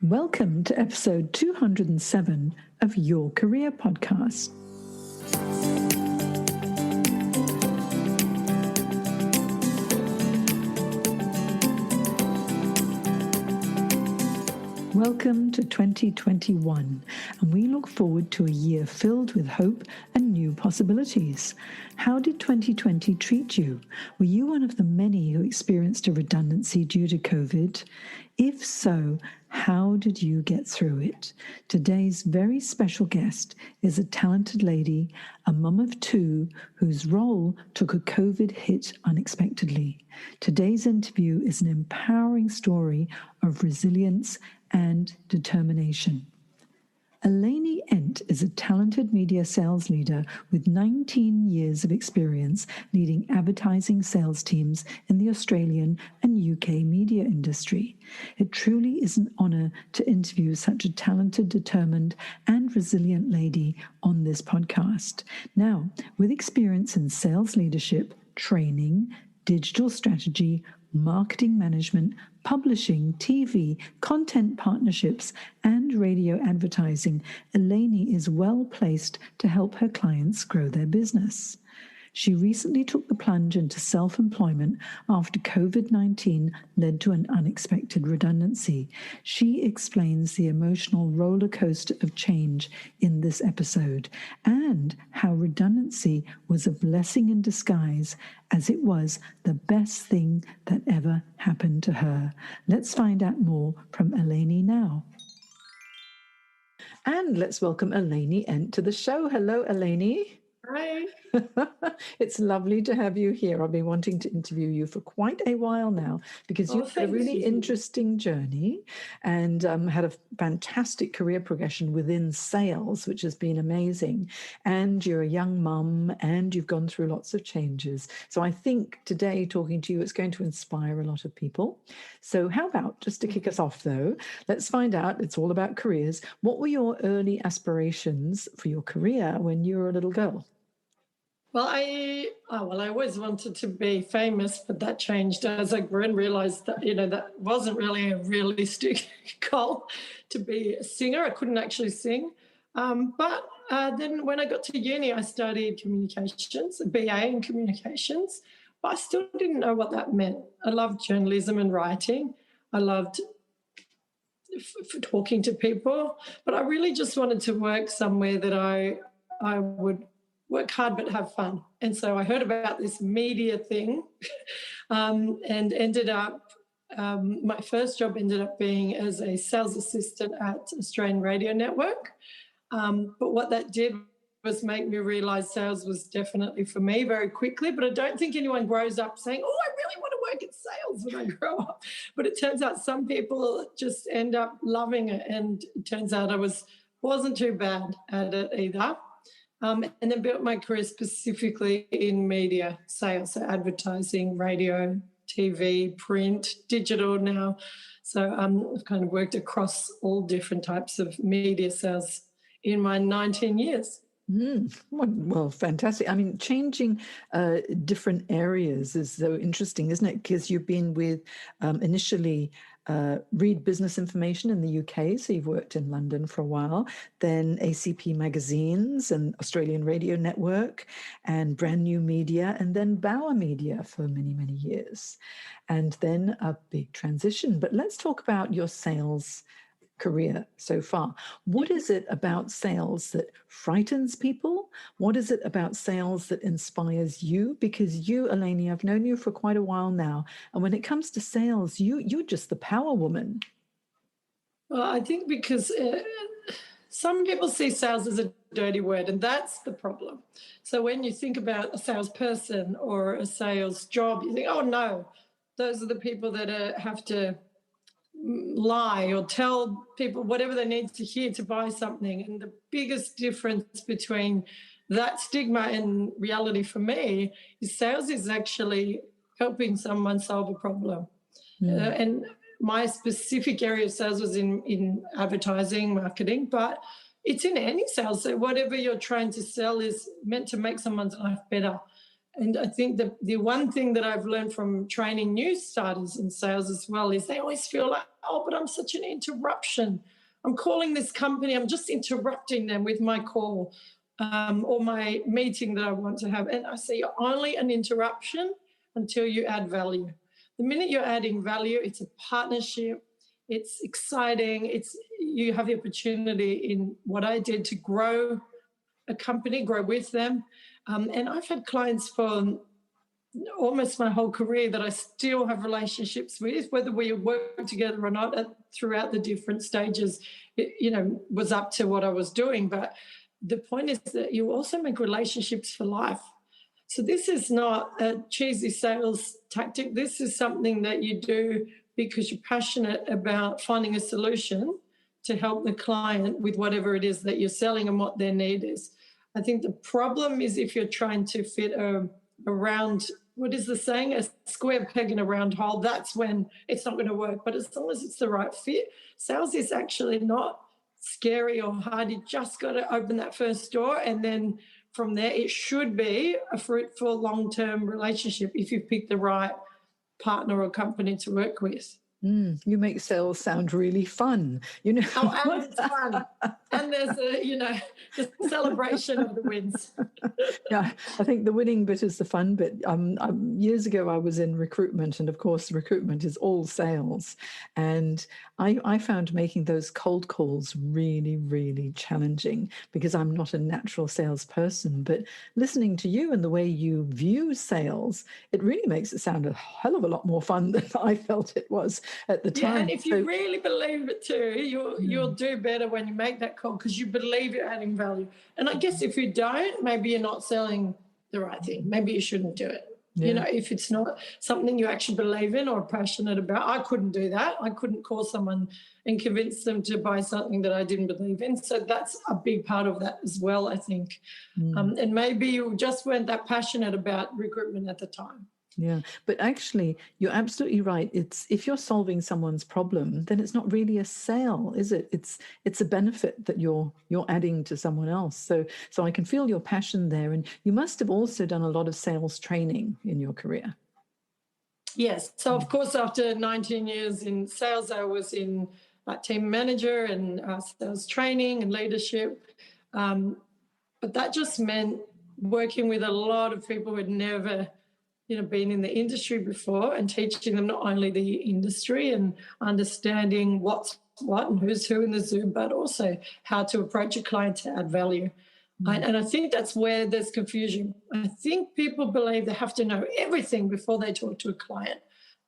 Welcome to episode 207 of Your Career Podcast. Welcome to 2021, and we look forward to a year filled with hope and new possibilities. How did 2020 treat you? Were you one of the many who experienced a redundancy due to COVID? If so, how did you get through it? Today's very special guest is a talented lady, a mum of two, whose role took a COVID hit unexpectedly. Today's interview is an empowering story of resilience and determination. Eleni Endt is a talented media sales leader with 19 years of experience leading advertising sales teams in the Australian and UK media industry. It truly is an honour to interview such a talented, determined and resilient lady on this podcast. Now, with experience in sales leadership, training, digital strategy, marketing management, publishing, TV, content partnerships, and radio advertising, Eleni is well placed to help her clients grow their business. She recently took the plunge into self-employment after COVID-19 led to an unexpected redundancy. She explains the emotional roller coaster of change in this episode and how redundancy was a blessing in disguise, as it was the best thing that ever happened to her. Let's find out more from Eleni now. And let's welcome Eleni Endt to the show. Hello, Eleni. Hi. It's lovely to have you here. I've been wanting to interview you for quite a while now because you've had a really interesting journey and had a fantastic career progression within sales, which has been amazing. And you're a young mum and you've gone through lots of changes. So I think today talking to you, it's going to inspire a lot of people. So how about, just to kick us off though, let's find out, it's all about careers. What were your early aspirations for your career when you were a little girl? Well, I always wanted to be famous, but that changed as I grew and realised that, that wasn't really a realistic goal to be a singer. I couldn't actually sing. But then when I got to uni, I studied communications, a BA in communications, but I still didn't know what that meant. I loved journalism and writing. I loved talking to people, but I really just wanted to work somewhere that I would work hard but have fun. And so I heard about this media thing and ended up, my first job ended up being as a sales assistant at Australian Radio Network. But what that did was make me realise sales was definitely for me very quickly. But I don't think anyone grows up saying, oh, I really want to work in sales when I grow up. But it turns out some people just end up loving it. And it turns out I wasn't too bad at it either. And then built my career specifically in media sales, so advertising, radio, TV, print, digital now. So I've kind of worked across all different types of media sales in my 19 years. Well, fantastic. I mean, changing different areas is so interesting, isn't it? Because you've been with initially Read Business Information in the UK, so you've worked in London for a while, then ACP Magazines and Australian Radio Network and Brand New Media, and then Bauer Media for many, many years. And then a big transition. But let's talk about your sales career so far. What is it about sales that frightens people? What is it about sales that inspires you? Because you, Eleni, I've known you for quite a while now, and when it comes to sales, you're just the power woman. Well, I think because some people see sales as a dirty word, and that's the problem. So when you think about a salesperson or a sales job, you think, oh no, those are the people that have to lie or tell people whatever they need to hear to buy something. And the biggest difference between that stigma and reality for me is sales is actually helping someone solve a problem. And my specific area of sales was in advertising, marketing, but it's in any sales. So whatever you're trying to sell is meant to make someone's life better. And I think the one thing that I've learned from training new starters in sales as well is they always feel like, oh, but I'm such an interruption. I'm calling this company, I'm just interrupting them with my call or my meeting that I want to have. And I say, you're only an interruption until you add value. The minute you're adding value, it's a partnership, it's exciting, you have the opportunity in what I did to grow a company, grow with them. And I've had clients for almost my whole career that I still have relationships with, whether we work together or not throughout the different stages, it, was up to what I was doing. But the point is that you also make relationships for life. So this is not a cheesy sales tactic. This is something that you do because you're passionate about finding a solution to help the client with whatever it is that you're selling and what their need is. I think the problem is if you're trying to fit a round, what is the saying, a square peg in a round hole, that's when it's not going to work. But as long as it's the right fit, sales is actually not scary or hard. You just got to open that first door, and then from there it should be a fruitful long-term relationship if you've picked the right partner or company to work with. You make sales sound really fun. Oh, and it's fun. And there's the celebration of the wins. Yeah, I think the winning bit is the fun bit. Years ago, I was in recruitment, and of course, recruitment is all sales. And I found making those cold calls really, really challenging because I'm not a natural salesperson. But listening to you and the way you view sales, it really makes it sound a hell of a lot more fun than I felt it was at the time. Yeah, and if you really believe it too, you'll do better when you make that call because you believe you're adding value. And I guess if you don't, maybe you're not selling the right thing. Maybe you shouldn't do it. Yeah. If it's not something you actually believe in or are passionate about. I couldn't do that. I couldn't call someone and convince them to buy something that I didn't believe in. So that's a big part of that as well, I think. And maybe you just weren't that passionate about recruitment at the time. Yeah, but actually, you're absolutely right. It's if you're solving someone's problem, then it's not really a sale, is it? It's a benefit that you're adding to someone else. So I can feel your passion there, and you must have also done a lot of sales training in your career. Yes. So of course, after 19 years in sales, I was in team manager and sales training and leadership. But that just meant working with a lot of people who had never been in the industry before and teaching them not only the industry and understanding what's what and who's who in the Zoom, but also how to approach a client to add value. And I think that's where there's confusion. I think people believe they have to know everything before they talk to a client.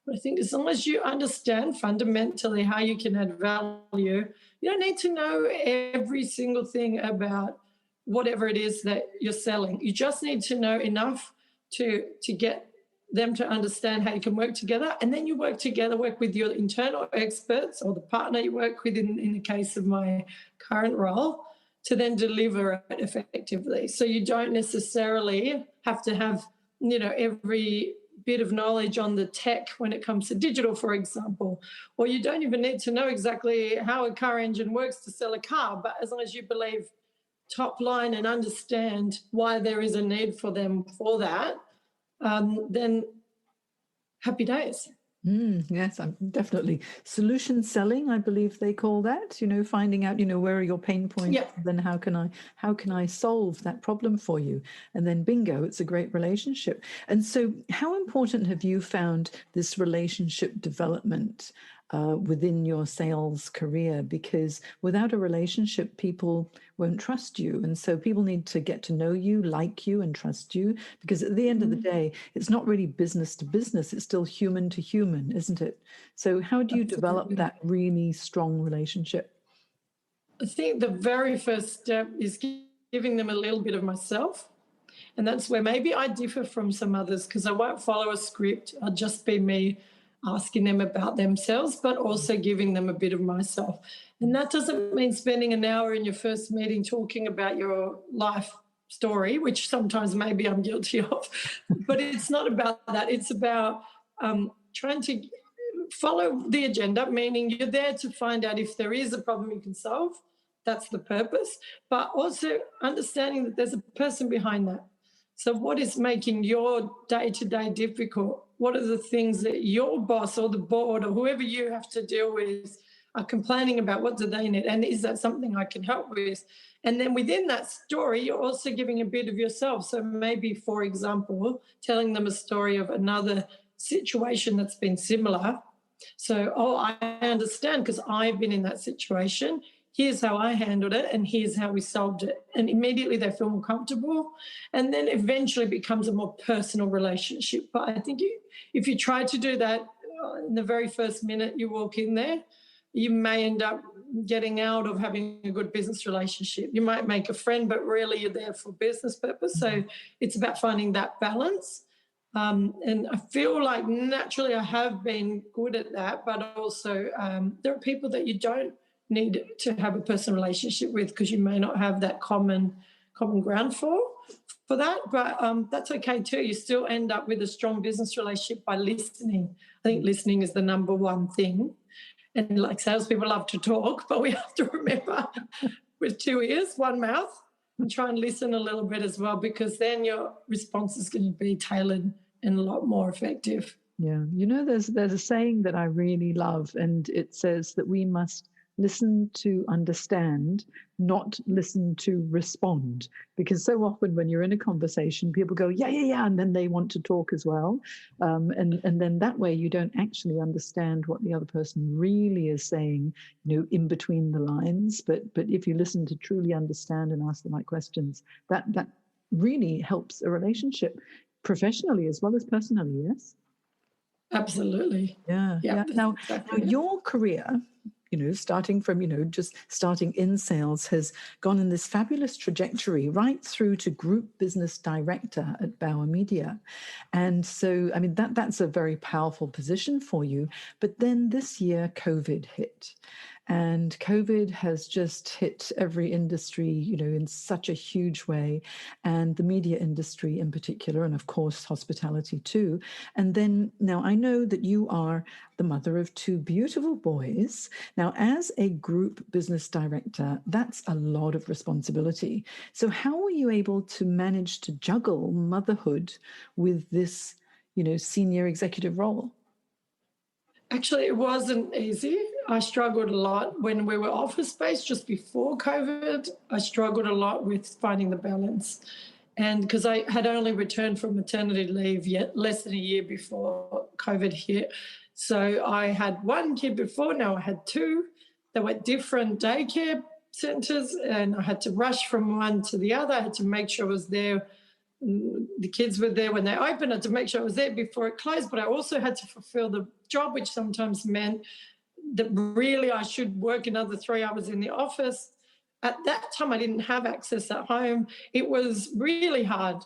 But I think as long as you understand fundamentally how you can add value, you don't need to know every single thing about whatever it is that you're selling. You just need to know enough to get them to understand how you can work together. And then you work with your internal experts or the partner you work with in the case of my current role to then deliver it effectively. So you don't necessarily have to have, every bit of knowledge on the tech when it comes to digital, for example, or you don't even need to know exactly how a car engine works to sell a car, but as long as you believe top line and understand why there is a need for them for that, then happy days. Yes, I'm definitely solution selling. I believe they call that. Finding out, where are your pain points. Yeah. Then how can I solve that problem for you? And then bingo, it's a great relationship. And so, how important have you found this relationship development within your sales career? Because without a relationship, people won't trust you. And so people need to get to know you, like you, and trust you. Because at the end of the day, it's not really business to business. It's still human to human, isn't it? So how do you develop that really strong relationship? I think the very first step is giving them a little bit of myself. And that's where maybe I differ from some others because I won't follow a script. I'll just be me, asking them about themselves, but also giving them a bit of myself. And that doesn't mean spending an hour in your first meeting talking about your life story, which sometimes maybe I'm guilty of, but it's not about that. It's about trying to follow the agenda, meaning you're there to find out if there is a problem you can solve. That's the purpose, but also understanding that there's a person behind that. So what is making your day-to-day difficult? What are the things that your boss or the board or whoever you have to deal with are complaining about? What do they need? And is that something I can help with? And then within that story, you're also giving a bit of yourself. So maybe, for example, telling them a story of another situation that's been similar. So, I understand because I've been in that situation. Here's how I handled it and here's how we solved it. And immediately they feel more comfortable. And then eventually it becomes a more personal relationship. But I think if you try to do that in the very first minute you walk in there, you may end up getting out of having a good business relationship. You might make a friend, but really you're there for business purpose. So it's about finding that balance. And I feel like naturally I have been good at that, but also there are people that you don't need to have a personal relationship with because you may not have that common ground for that. But that's okay too. You still end up with a strong business relationship by listening. I think listening is the number one thing. And like salespeople love to talk, but we have to remember with 2 ears, 1 mouth, and try and listen a little bit as well, because then your response is going to be tailored and a lot more effective. Yeah. You know, there's a saying that I really love, and it says that we must listen to understand, not listen to respond. Because so often when you're in a conversation, people go, yeah, and then they want to talk as well. And then that way you don't actually understand what the other person really is saying, in between the lines. But if you listen to truly understand and ask the right questions, that really helps a relationship professionally as well as personally, yes? Absolutely. Yeah. Now, your career, starting from, just starting in sales, has gone in this fabulous trajectory right through to group business director at Bauer Media. And so, I mean, that's a very powerful position for you. But then this year, COVID hit. And COVID has just hit every industry, in such a huge way, and the media industry in particular, and of course, hospitality too. And then now I know that you are the mother of 2 beautiful boys. Now, as a group business director, that's a lot of responsibility. So how were you able to manage to juggle motherhood with this, senior executive role? Actually, it wasn't easy. I struggled a lot when we were office-based just before COVID. I struggled a lot with finding the balance. And because I had only returned from maternity leave yet less than a year before COVID hit. So I had 1 kid before, now I had 2. They were at different daycare centres and I had to rush from one to the other. I had to make sure I was there. The kids were there when they opened. I had to make sure I was there before it closed, but I also had to fulfill the job, which sometimes meant that really I should work another 3 hours in the office. At that time, I didn't have access at home. It was really hard.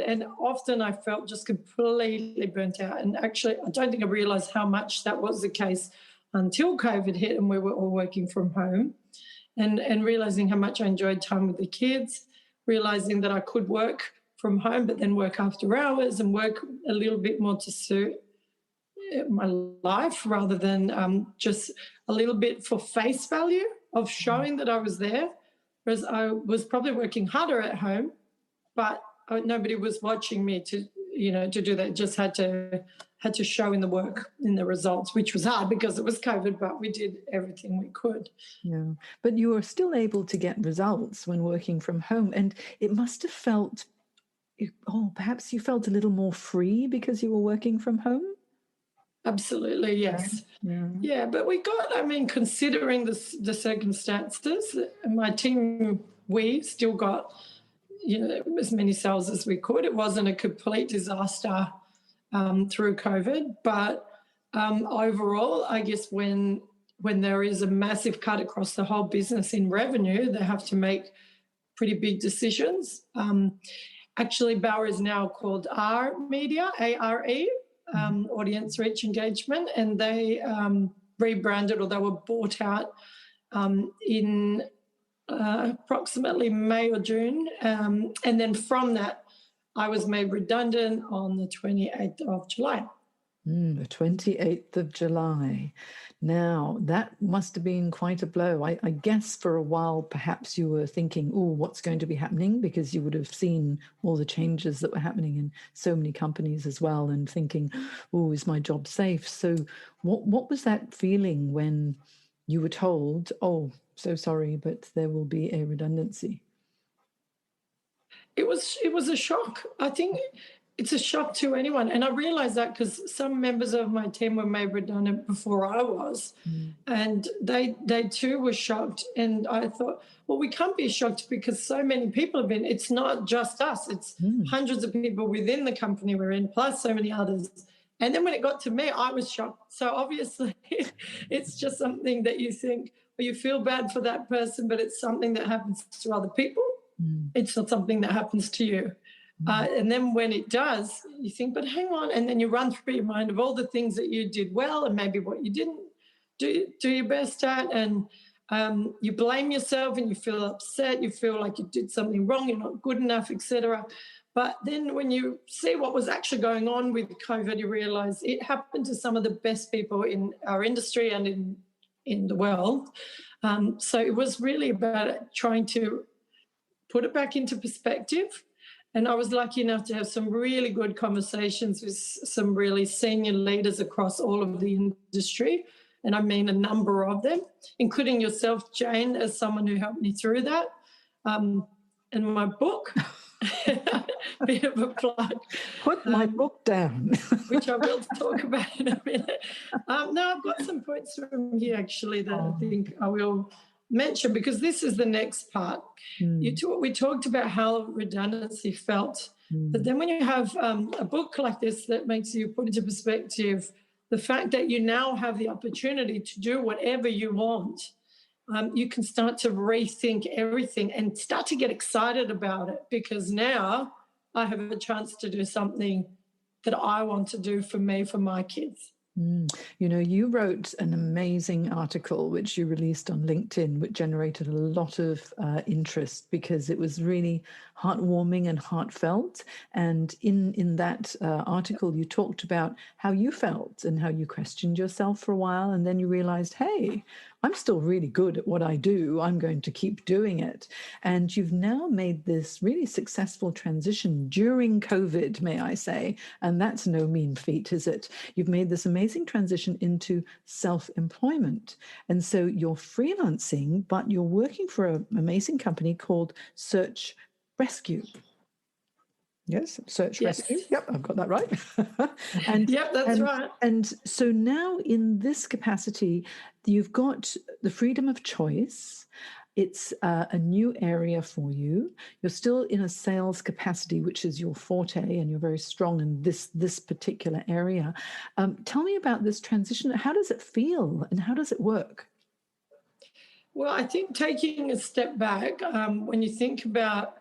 And often I felt just completely burnt out. And actually, I don't think I realised how much that was the case until COVID hit and we were all working from home, and realising how much I enjoyed time with the kids, realising that I could work from home but then work after hours and work a little bit more to suit my life rather than just a little bit for face value of showing that I was there, whereas I was probably working harder at home, but nobody was watching me to do that. Just had to show in the work, in the results, which was hard because it was COVID, but we did everything we could. Yeah, but you were still able to get results when working from home, and it must have felt, perhaps you felt a little more free because you were working from home? Absolutely, yes. Yeah, but we got, considering the circumstances, my team, we still got, as many sales as we could. It wasn't a complete disaster through COVID, but overall, I guess when there is a massive cut across the whole business in revenue, they have to make pretty big decisions. Actually, Bauer is now called R Media, A-R-E, Audience Reach Engagement, and they rebranded, or they were bought out in approximately May or June. And then from that, I was made redundant on the 28th of July. The 28th of July. Now, that must have been quite a blow. I guess for a while, perhaps you were thinking, oh, what's going to be happening? Because you would have seen all the changes that were happening in so many companies as well, and thinking, oh, is my job safe? So what was that feeling when you were told, oh, so sorry, but there will be a redundancy? It was a shock. I think it's a shock to anyone. And I realized that because some members of my team were made redundant before I was. And they too were shocked. And I thought, well, we can't be shocked because so many people have been. It's not just us. It's hundreds of people within the company we're in, plus so many others. And then when it got to me, I was shocked. So obviously it's just something that you think, or you feel bad for that person, but it's something that happens to other people. It's not something that happens to you. And then when it does, you think, but hang on. And then you run through your mind of all the things that you did well and maybe what you didn't do your best at. And you blame yourself and you feel upset. You feel like you did something wrong. You're not good enough, etc. But then when you see what was actually going on with COVID, you realise it happened to some of the best people in our industry and in the world. So it was really about trying to put it back into perspective. And I was lucky enough to have some really good conversations with some really senior leaders across all of the industry. And I mean a number of them, including yourself, Jane, as someone who helped me through that. And my book, bit of a plug. Put my book down. Which I will talk about in a minute. No, I've got some points from here, actually, that I think I will mention, because this is the next part. We talked about how redundancy felt, but then when you have a book like this that makes you put into perspective the fact that you now have the opportunity to do whatever you want, you can start to rethink everything and start to get excited about it, because now I have a chance to do something that I want to do for me, for my kids. You know, you wrote an amazing article which you released on LinkedIn, which generated a lot of interest because it was really heartwarming and heartfelt. And in that article, you talked about how you felt and how you questioned yourself for a while. And then you realized, hey, I'm still really good at what I do. I'm going to keep doing it. And you've now made this really successful transition during COVID, may I say. And that's no mean feat, is it? You've made this amazing transition into self-employment. And so you're freelancing, but you're working for an amazing company called Search Rescue. Yes, Search Rescue. Yep, I've got that right. That's right. And so now in this capacity, you've got the freedom of choice. It's a new area for you. You're still in a sales capacity, which is your forte, and you're very strong in this particular area. Tell me about this transition. How does it feel and how does it work? Well, I think taking a step back, when you think about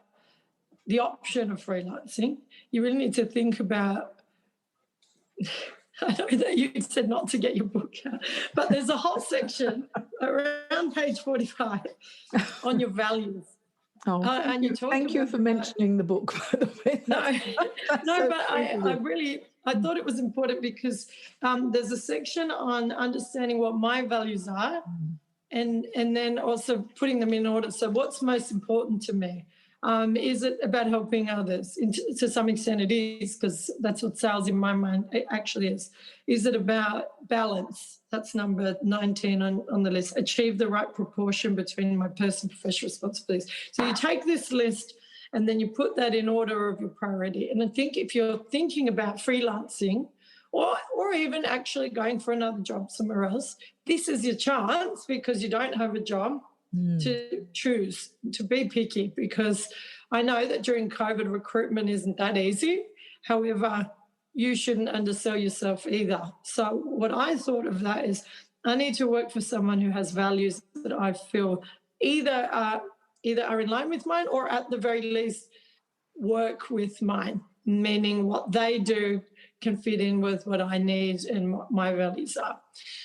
the option of freelancing, you really need to think about, I know that you said not to get your book out, but there's a whole section around page 45 on your values. Thank you for mentioning the book, by the way. I thought it was important because there's a section on understanding what my values are and then also putting them in order. So what's most important to me? Is it about helping others? To some extent it is, because that's what sales in my mind actually is. Is it about balance? That's number 19 on the list. Achieve the right proportion between my personal and professional responsibilities. So you take this list and then you put that in order of your priority. And I think if you're thinking about freelancing or even actually going for another job somewhere else, this is your chance, because you don't have a job, to choose, to be picky, because I know that during COVID recruitment isn't that easy. However, you shouldn't undersell yourself either. So what I thought of that is I need to work for someone who has values that I feel either are in line with mine or at the very least work with mine, meaning what they do can fit in with what I need and what my values are.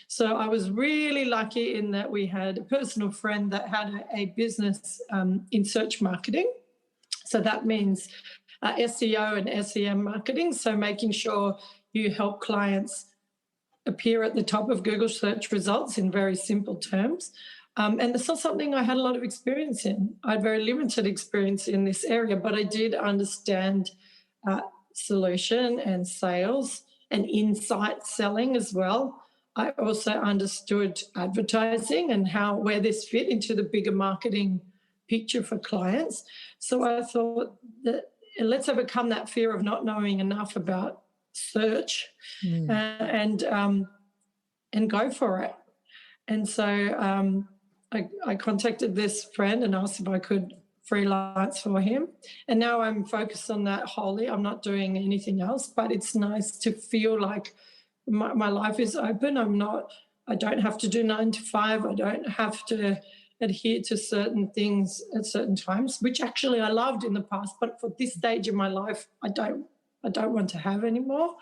So I was really lucky in that we had a personal friend that had a business in search marketing. So that means SEO and SEM marketing, so making sure you help clients appear at the top of Google search results in very simple terms. And it's not something I had a lot of experience in. I had very limited experience in this area, but I did understand solution and sales and insight selling as well. I also understood advertising and where this fit into the bigger marketing picture for clients. So I thought that let's overcome that fear of not knowing enough about search and go for it. And so I contacted this friend and asked if I could freelance for him. And now I'm focused on that wholly. I'm not doing anything else, but it's nice to feel like my life is open. I don't have to do 9 to 5. I don't have to adhere to certain things at certain times, which actually I loved in the past. But for this stage of my life, I don't want to have anymore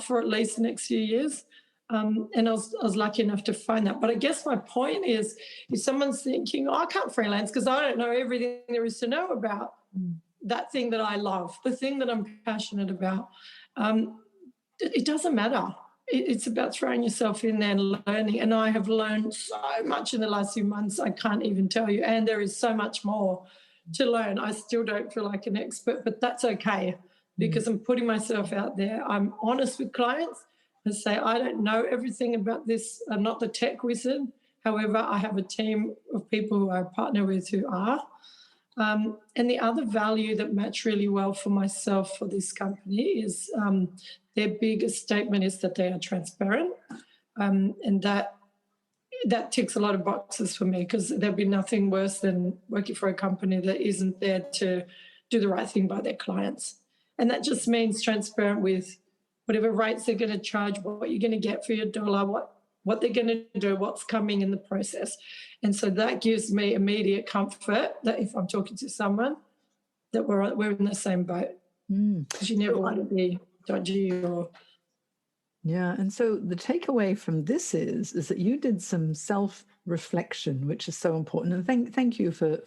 for at least the next few years. And I was lucky enough to find that. But I guess my point is, if someone's thinking, I can't freelance because I don't know everything there is to know about that thing that I love, the thing that I'm passionate about, it doesn't matter. It's about throwing yourself in there and learning. And I have learned so much in the last few months, I can't even tell you. And there is so much more to learn. I still don't feel like an expert, but that's okay because I'm putting myself out there. I'm honest with clients and say, I don't know everything about this. I'm not the tech wizard. However, I have a team of people who I partner with who are. And the other value that matched really well for myself for this company is their biggest statement is that they are transparent, and that ticks a lot of boxes for me because there'd be nothing worse than working for a company that isn't there to do the right thing by their clients. And that just means transparent with whatever rates they're going to charge, what you're going to get for your dollar, what they're going to do, what's coming in the process. And so that gives me immediate comfort that if I'm talking to someone, that we're in the same boat. Because you never want to be dodgy or... Yeah, and so the takeaway from this is that you did some self-reflection, which is so important. And thank you for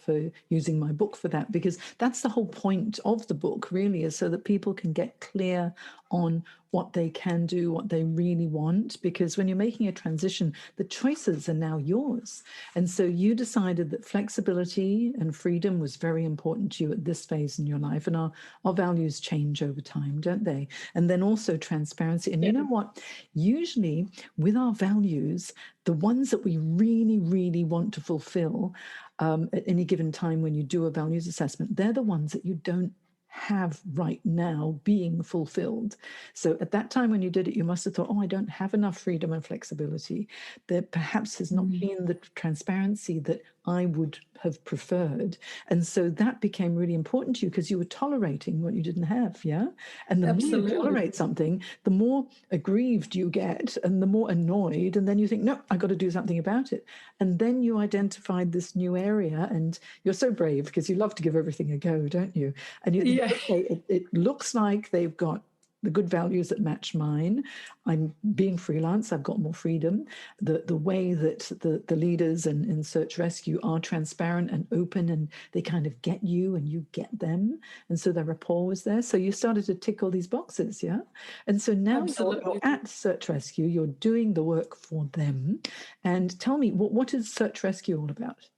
using my book for that, because that's the whole point of the book, really, is so that people can get clear on what they can do, what they really want, because when you're making a transition, the choices are now yours. And so you decided that flexibility and freedom was very important to you at this phase in your life. And our values change over time, don't they? And then also transparency. And you know what? Usually with our values, the ones that we really, really want to fulfill at any given time when you do a values assessment, they're the ones that you don't have right now being fulfilled. So at that time when you did it, you must have thought, I don't have enough freedom and flexibility. There perhaps has not been the transparency that I would have preferred. And so that became really important to you because you were tolerating what you didn't have, yeah? And the more you tolerate something, the more aggrieved you get and the more annoyed. And then you think, no, I've got to do something about it. And then you identified this new area, and you're so brave because you love to give everything a go, don't you? And you think, okay, it looks like they've got the good values that match mine. I'm being freelance. I've got more freedom. The way that the leaders in search rescue are transparent and open, and they kind of get you and you get them. And so the rapport was there. So you started to tick all these boxes, yeah? And so now you're at search rescue. You're doing the work for them. And tell me, what is search rescue all about?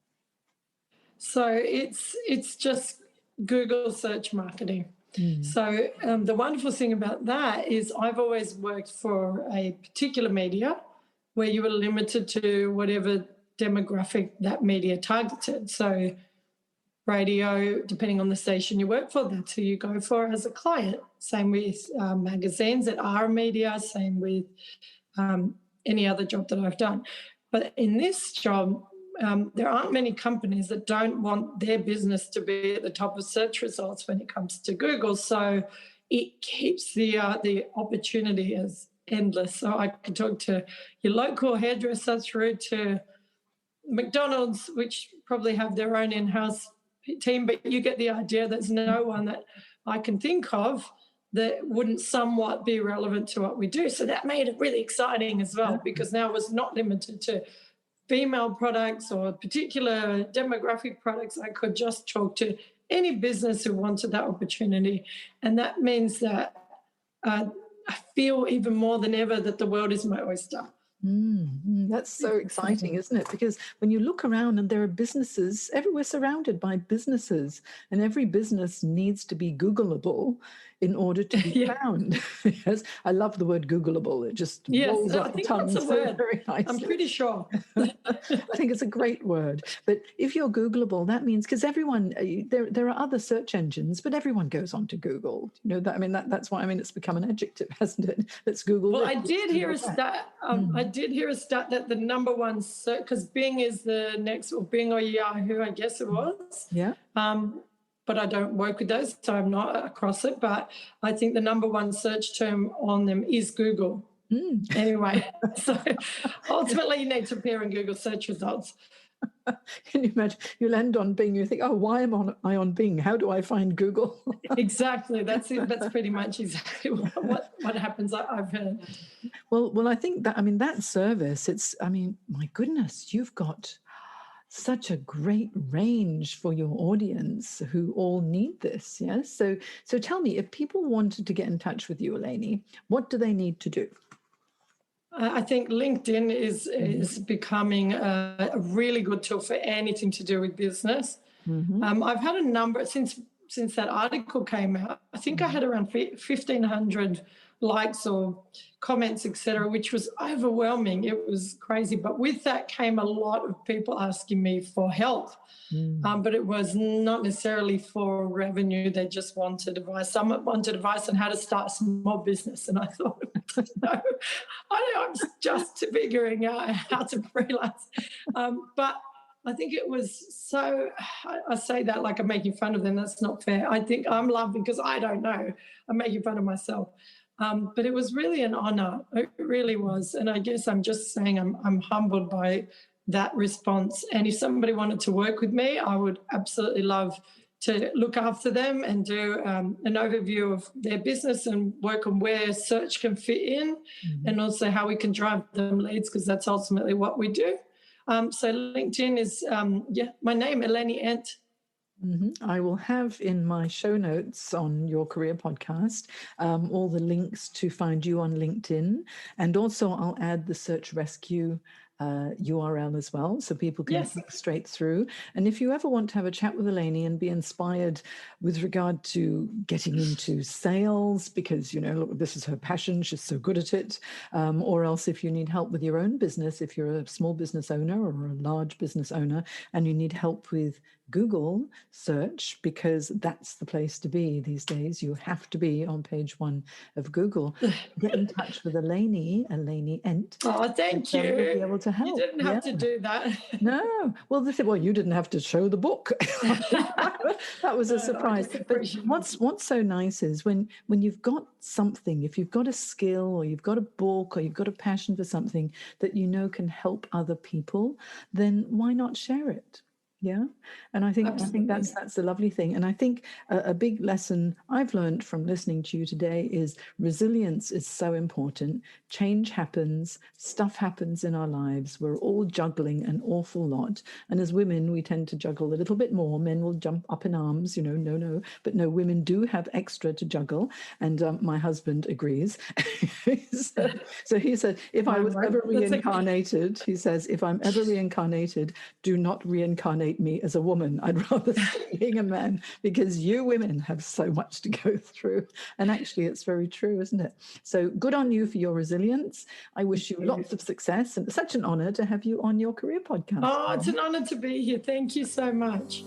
So it's just Google search marketing. So the wonderful thing about that is I've always worked for a particular media where you were limited to whatever demographic that media targeted. So radio, depending on the station you work for, that's who you go for as a client. Same with magazines that are media, same with any other job that I've done. But in this job, there aren't many companies that don't want their business to be at the top of search results when it comes to Google. So it keeps the opportunity as endless. So I could talk to your local hairdresser through to McDonald's, which probably have their own in-house team, but you get the idea. There's no one that I can think of that wouldn't somewhat be relevant to what we do. So that made it really exciting as well, because now it was not limited to female products or particular demographic products. I could just talk to any business who wanted that opportunity. And that means that I feel even more than ever that the world is my oyster. That's so exciting, isn't it? Because when you look around and there are businesses, everywhere surrounded by businesses, and every business needs to be Googleable in order to be found. Yes, I love the word Googleable. It just rolls off the tongue that's a so word. very nicely. I'm pretty sure. I think it's a great word. But if you're Googleable, that means, because everyone, there are other search engines, but everyone goes on to Google. That's why, it's become an adjective, hasn't it? Let's Google. Well, I did hear a stat. I did hear a stat that the number one search, because Bing is the next, or Bing or Yahoo, I guess it was. Yeah. But I don't work with those, so I'm not across it. But I think the number one search term on them is Google. Anyway, so ultimately you need to appear in Google search results. Can you imagine? You'll end on Bing. You think, oh, why am I on Bing? How do I find Google? Exactly. That's it. That's pretty much exactly what happens. I've heard. Well, I think that, that service, my goodness, you've got such a great range for your audience who all need this. Yes. So tell me, if people wanted to get in touch with you, Eleni, what do they need to do? I think LinkedIn is becoming a really good tool for anything to do with business. I've had a number since that article came out. I think I had around 1,500 likes or comments, etc., which was overwhelming. It was crazy. But with that came a lot of people asking me for help. But it was not necessarily for revenue. They just wanted advice. Some wanted advice on how to start a small business. And I thought, no, I'm just figuring out how to freelance. But I think it was so, I say that like I'm making fun of them. That's not fair. I think I'm laughing because I don't know. I'm making fun of myself. But it was really an honor. It really was. And I guess I'm just saying I'm humbled by that response. And if somebody wanted to work with me, I would absolutely love to look after them and do an overview of their business and work on where search can fit in and also how we can drive them leads, because that's ultimately what we do. So LinkedIn is, my name, Eleni Endt. I will have in my show notes on your career podcast all the links to find you on LinkedIn. And also I'll add the Search Rescue URL as well, so people can click straight through. And if you ever want to have a chat with Eleni and be inspired with regard to getting into sales, because, look, this is her passion, she's so good at it, or else if you need help with your own business, if you're a small business owner or a large business owner and you need help with Google search, because that's the place to be these days. You have to be on page 1 of Google. Get in touch with Eleni Endt. Oh, thank you. We'll be able to help. You didn't have to do that. No. Well, you didn't have to show the book. That was a surprise. But what's so nice is when you've got something, if you've got a skill or you've got a book or you've got a passion for something that can help other people, then why not share it? Yeah. And I think that's the lovely thing. And I think a big lesson I've learned from listening to you today is resilience is so important. Change happens, stuff happens in our lives. We're all juggling an awful lot. And as women, we tend to juggle a little bit more. Men will jump up in arms, no. But no, women do have extra to juggle. And my husband agrees. So he said, if I was ever reincarnated, he says, if I'm ever reincarnated, do not reincarnate me as a woman. I'd rather stay being a man, because you women have so much to go through. And actually, it's very true, isn't it? So good on you for your resilience. I wish you lots of success, and it's such an honor to have you on your career podcast. Oh, it's an honor to be here. Thank you so much.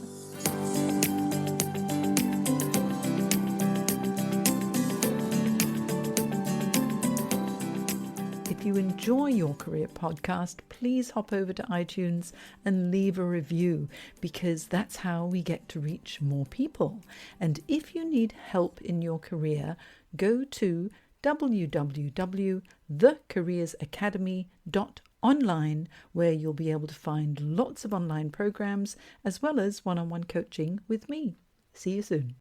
If you enjoy your career podcast, please hop over to iTunes and leave a review, because that's how we get to reach more people. And if you need help in your career, go to www.thecareersacademy.online, where you'll be able to find lots of online programs as well as one-on-one coaching with me. See you soon.